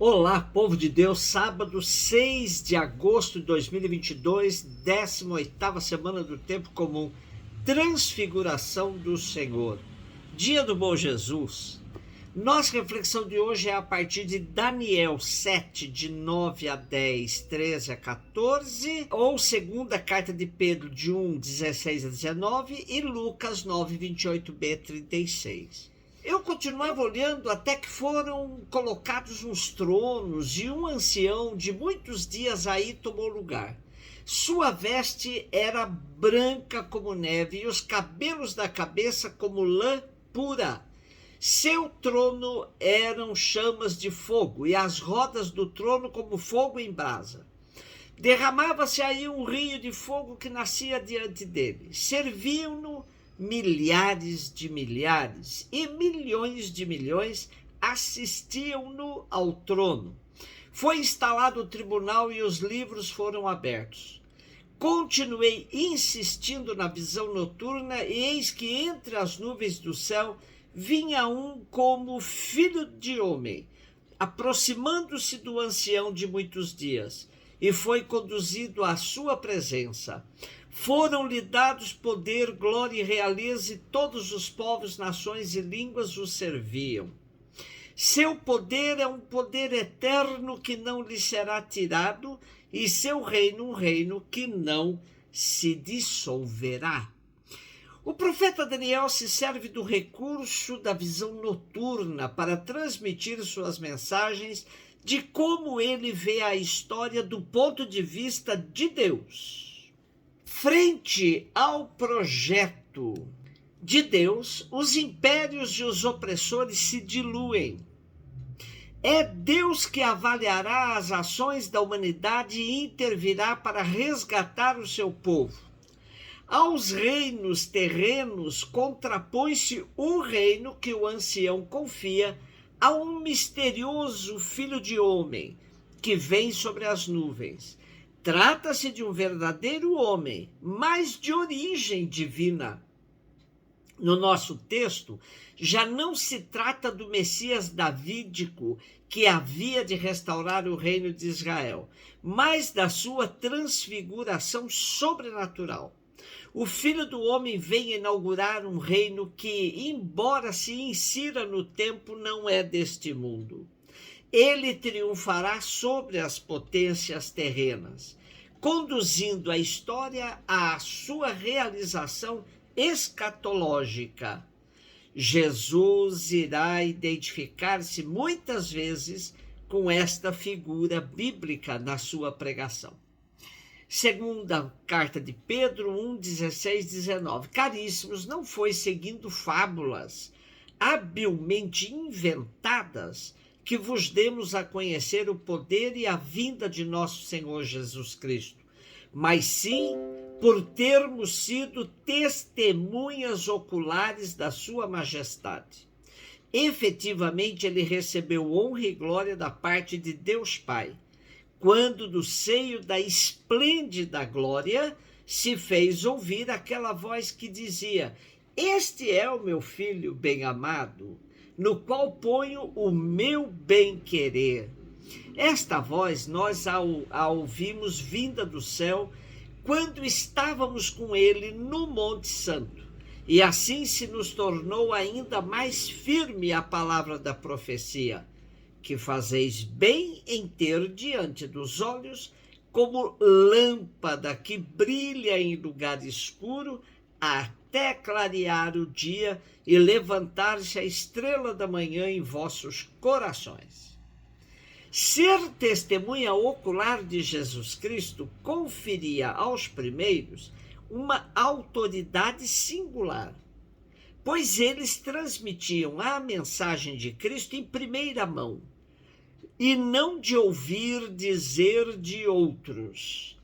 Olá, povo de Deus, sábado 6 de agosto de 2022, 18ª semana do Tempo Comum, Transfiguração do Senhor, Dia do Bom Jesus. Nossa reflexão de hoje é a partir de Daniel 7, de 9 a 10, 13 a 14, ou segunda carta de Pedro, de 1, 16 a 19, e Lucas 9, 28b, 36. Eu continuava olhando até que foram colocados uns tronos e um ancião de muitos dias aí tomou lugar. Sua veste era branca como neve e os cabelos da cabeça como lã pura. Seu trono eram chamas de fogo e as rodas do trono como fogo em brasa. Derramava-se aí um rio de fogo que nascia diante dele. Serviam-no milhares de milhares e milhões de milhões assistiam-no ao trono. Foi instalado o tribunal e os livros foram abertos. Continuei insistindo na visão noturna e eis que entre as nuvens do céu vinha um como filho de homem, aproximando-se do ancião de muitos dias, e foi conduzido à sua presença. Foram-lhe dados poder, glória e realeza, e todos os povos, nações e línguas o serviam. Seu poder é um poder eterno que não lhe será tirado, e seu reino um reino que não se dissolverá. O profeta Daniel se serve do recurso da visão noturna para transmitir suas mensagens de como ele vê a história do ponto de vista de Deus. Frente ao projeto de Deus, os impérios e os opressores se diluem. É Deus que avaliará as ações da humanidade e intervirá para resgatar o seu povo. Aos reinos terrenos contrapõe-se um reino que o ancião confia a um misterioso filho de homem que vem sobre as nuvens. Trata-se de um verdadeiro homem, mas de origem divina. No nosso texto, já não se trata do Messias davídico que havia de restaurar o reino de Israel, mas da sua transfiguração sobrenatural. O Filho do Homem vem inaugurar um reino que, embora se insira no tempo, não é deste mundo. Ele triunfará sobre as potências terrenas, conduzindo a história à sua realização escatológica. Jesus irá identificar-se muitas vezes com esta figura bíblica na sua pregação. Segunda carta de Pedro 1, 16, 19. Caríssimos, não foi seguindo fábulas habilmente inventadas que vos demos a conhecer o poder e a vinda de nosso Senhor Jesus Cristo, mas sim por termos sido testemunhas oculares da sua majestade. Efetivamente, ele recebeu honra e glória da parte de Deus Pai, quando do seio da esplêndida glória se fez ouvir aquela voz que dizia: Este é o meu filho bem-amado, no qual ponho o meu bem-querer. Esta voz nós a ouvimos vinda do céu quando estávamos com ele no Monte Santo, e assim se nos tornou ainda mais firme a palavra da profecia, que fazeis bem em ter diante dos olhos como lâmpada que brilha em lugar escuro, até clarear o dia e levantar-se a estrela da manhã em vossos corações. Ser testemunha ocular de Jesus Cristo conferia aos primeiros uma autoridade singular, pois eles transmitiam a mensagem de Cristo em primeira mão, e não de ouvir dizer de outros.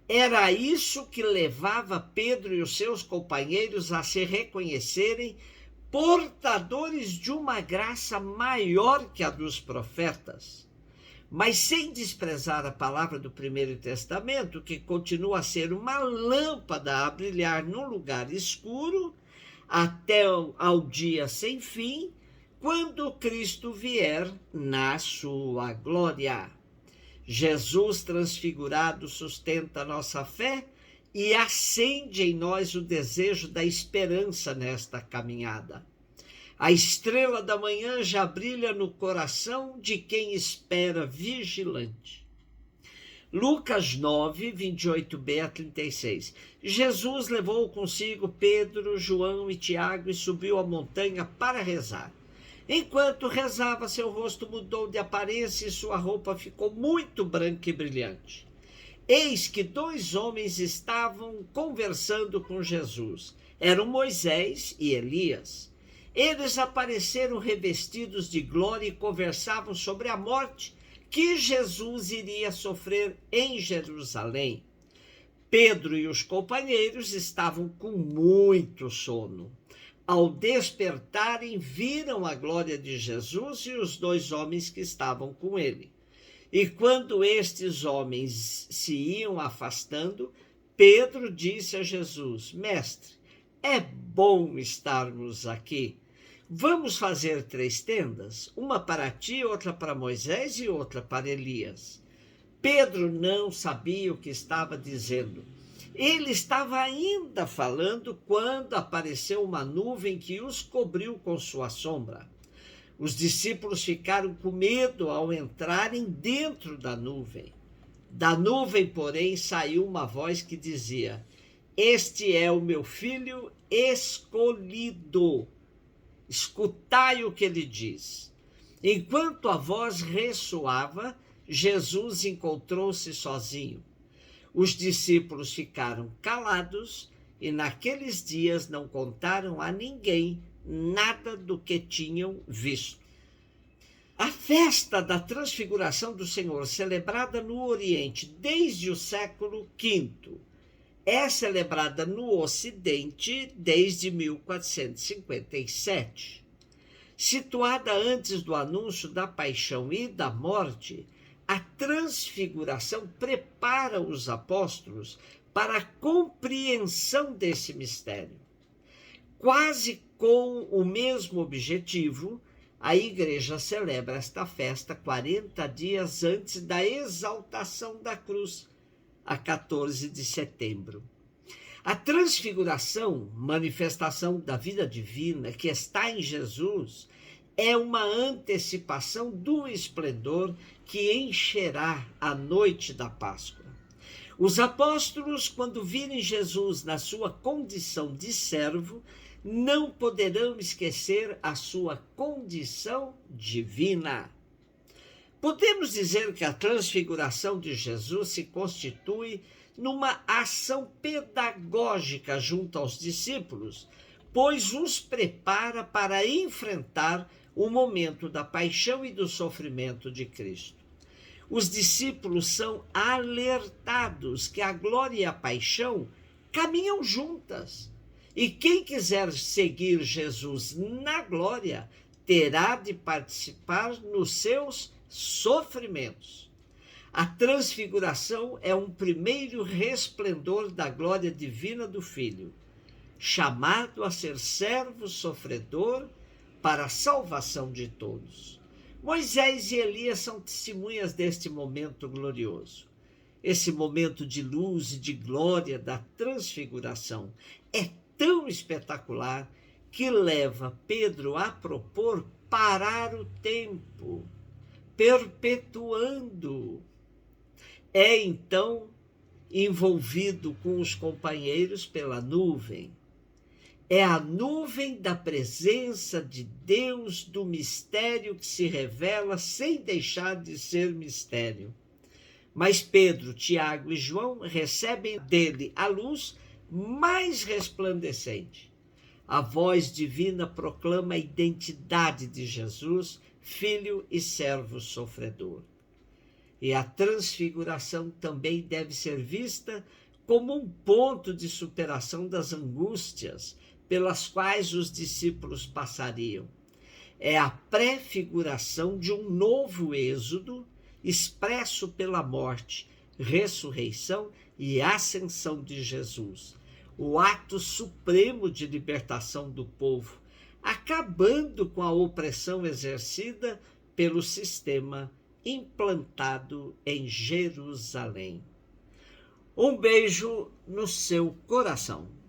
Era isso que levava Pedro e os seus companheiros a se reconhecerem portadores de uma graça maior que a dos profetas, mas sem desprezar a palavra do Primeiro Testamento, que continua a ser uma lâmpada a brilhar num lugar escuro até ao dia sem fim, quando Cristo vier na sua glória. Jesus transfigurado sustenta nossa fé e acende em nós o desejo da esperança nesta caminhada. A estrela da manhã já brilha no coração de quem espera vigilante. Lucas 9, 28b a 36. Jesus levou consigo Pedro, João e Tiago e subiu a montanha para rezar. Enquanto rezava, seu rosto mudou de aparência e sua roupa ficou muito branca e brilhante. Eis que 2 homens estavam conversando com Jesus. Eram Moisés e Elias. Eles apareceram revestidos de glória e conversavam sobre a morte que Jesus iria sofrer em Jerusalém. Pedro e os companheiros estavam com muito sono. Ao despertarem, viram a glória de Jesus e os 2 homens que estavam com ele. E quando estes homens se iam afastando, Pedro disse a Jesus: Mestre, é bom estarmos aqui. Vamos fazer 3 tendas, uma para ti, outra para Moisés e outra para Elias. Pedro não sabia o que estava dizendo. Ele estava ainda falando quando apareceu uma nuvem que os cobriu com sua sombra. Os discípulos ficaram com medo ao entrarem dentro da nuvem. Da nuvem, porém, saiu uma voz que dizia: Este é o meu filho escolhido. Escutai o que ele diz. Enquanto a voz ressoava, Jesus encontrou-se sozinho. Os discípulos ficaram calados e naqueles dias não contaram a ninguém nada do que tinham visto. A festa da transfiguração do Senhor, celebrada no Oriente desde o século V, é celebrada no Ocidente desde 1457. Situada antes do anúncio da paixão e da morte, a transfiguração prepara os apóstolos para a compreensão desse mistério. Quase com o mesmo objetivo, a Igreja celebra esta festa 40 dias antes da exaltação da cruz, a 14 de setembro. A transfiguração, manifestação da vida divina que está em Jesus, é uma antecipação do esplendor que encherá a noite da Páscoa. Os apóstolos, quando virem Jesus na sua condição de servo, não poderão esquecer a sua condição divina. Podemos dizer que a transfiguração de Jesus se constitui numa ação pedagógica junto aos discípulos, pois os prepara para enfrentar o momento da paixão e do sofrimento de Cristo. Os discípulos são alertados que a glória e a paixão caminham juntas. E quem quiser seguir Jesus na glória terá de participar nos seus sofrimentos. A transfiguração é um primeiro resplendor da glória divina do Filho, chamado a ser servo sofredor para a salvação de todos. Moisés e Elias são testemunhas deste momento glorioso. Esse momento de luz e de glória da transfiguração é tão espetacular que leva Pedro a propor parar o tempo, perpetuando. É então envolvido com os companheiros pela nuvem. É a nuvem da presença de Deus, do mistério que se revela sem deixar de ser mistério. Mas Pedro, Tiago e João recebem dele a luz mais resplandecente. A voz divina proclama a identidade de Jesus, filho e servo sofredor. E a transfiguração também deve ser vista como um ponto de superação das angústias pelas quais os discípulos passariam. É a prefiguração de um novo êxodo expresso pela morte, ressurreição e ascensão de Jesus. O ato supremo de libertação do povo, acabando com a opressão exercida pelo sistema implantado em Jerusalém. Um beijo no seu coração.